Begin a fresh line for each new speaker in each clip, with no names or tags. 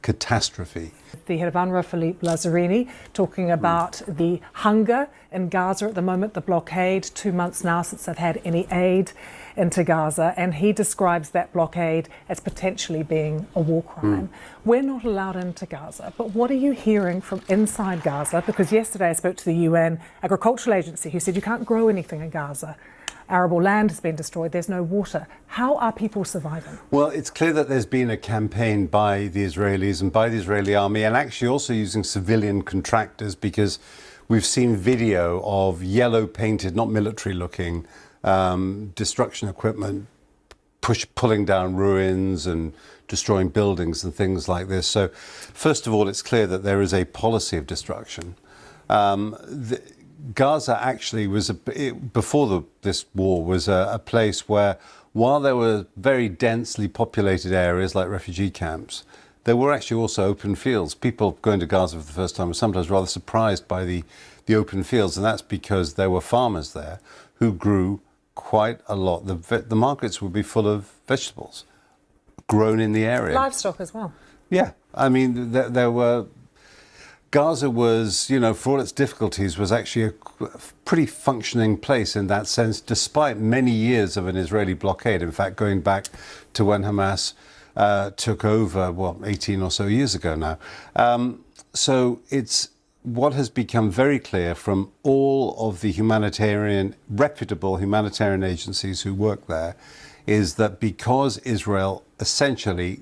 catastrophe.
The head of UNRWA, Philippe Lazzarini, talking about the hunger in Gaza at the moment, the blockade, 2 months now since they've had any aid into Gaza, and he describes that blockade as potentially being a war crime. We're not allowed into Gaza, but what are you hearing from inside Gaza? Because yesterday I spoke to the UN Agricultural Agency, who said you can't grow anything in Gaza. Arable land has been destroyed, there's no water. How are people surviving?
Well, it's clear that there's been a campaign by the Israelis and by the Israeli army, and actually also using civilian contractors, because we've seen video of yellow painted, not military looking, destruction equipment pulling down ruins and destroying buildings and things like this. So first of all, it's clear that there is a policy of destruction. Gaza actually was, before this war, was a place where, while there were very densely populated areas like refugee camps, there were actually also open fields. People going to Gaza for the first time were sometimes rather surprised by the open fields, and that's because there were farmers there who grew quite a lot. The markets would be full of vegetables grown in the area.
Livestock as well.
Yeah, I mean, there were... Gaza was, you know, for all its difficulties, was actually a pretty functioning place in that sense, despite many years of an Israeli blockade. In fact, going back to when Hamas took over, 18 or so years ago now. So it's what has become very clear from all of the reputable humanitarian agencies who work there, is that because Israel essentially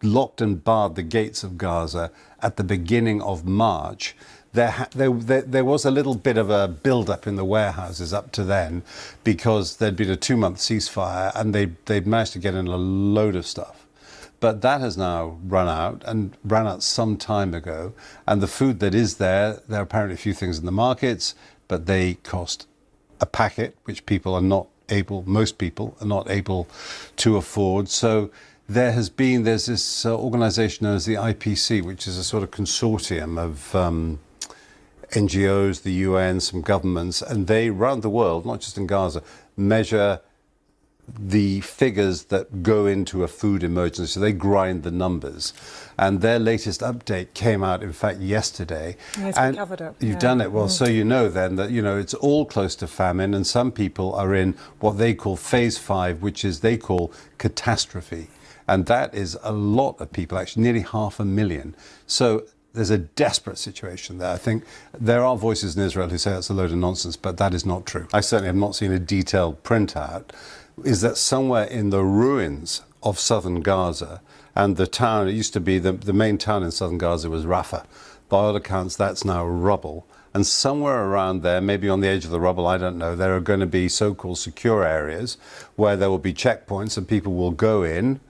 locked and barred the gates of Gaza at the beginning of March, there was a little bit of a build-up in the warehouses up to then, because there'd been a 2-month ceasefire and they'd managed to get in a load of stuff. But that has now run out some time ago. And the food that is there are apparently a few things in the markets, but they cost a packet, which most people are not able to afford. So there's this organisation known as the IPC, which is a sort of consortium of NGOs, the UN, some governments, and they, around the world, not just in Gaza, measure the figures that go into a food emergency. So they grind the numbers. And their latest update came out, in fact, yesterday.
Yes,
and
we covered it.
You've done it. Well, so you know then that, you know, it's all close to famine, and some people are in what they call phase 5, which is they call catastrophe. And that is a lot of people, actually nearly 500,000. So there's a desperate situation there. I think there are voices in Israel who say that's a load of nonsense, but that is not true. I certainly have not seen a detailed printout. Is that somewhere in the ruins of southern Gaza, and the town, it used to be the main town in southern Gaza was Rafah. By all accounts, that's now rubble. And somewhere around there, maybe on the edge of the rubble, I don't know, there are going to be so-called secure areas where there will be checkpoints and people will go in,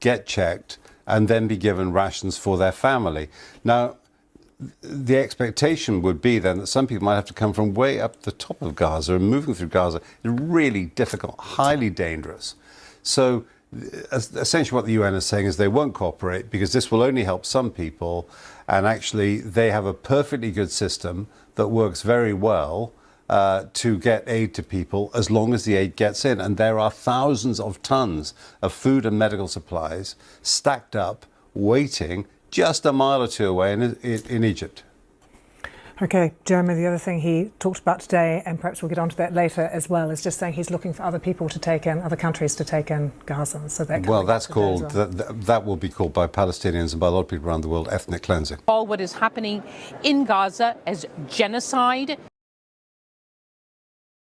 get checked, and then be given rations for their family. Now, the expectation would be then that some people might have to come from way up the top of Gaza, and moving through Gaza is really difficult, highly dangerous. So essentially what the UN is saying is they won't cooperate because this will only help some people, and actually they have a perfectly good system that works very well to get aid to people as long as the aid gets in. And there are thousands of tons of food and medical supplies stacked up, waiting just a mile or two away in Egypt.
Okay, Jeremy, the other thing he talked about today, and perhaps we'll get onto that later as well, is just saying he's looking for other people to take in, other countries to take in Gaza. So that
that's called, that will be called by Palestinians and by a lot of people around the world, ethnic cleansing.
All what is happening in Gaza as genocide.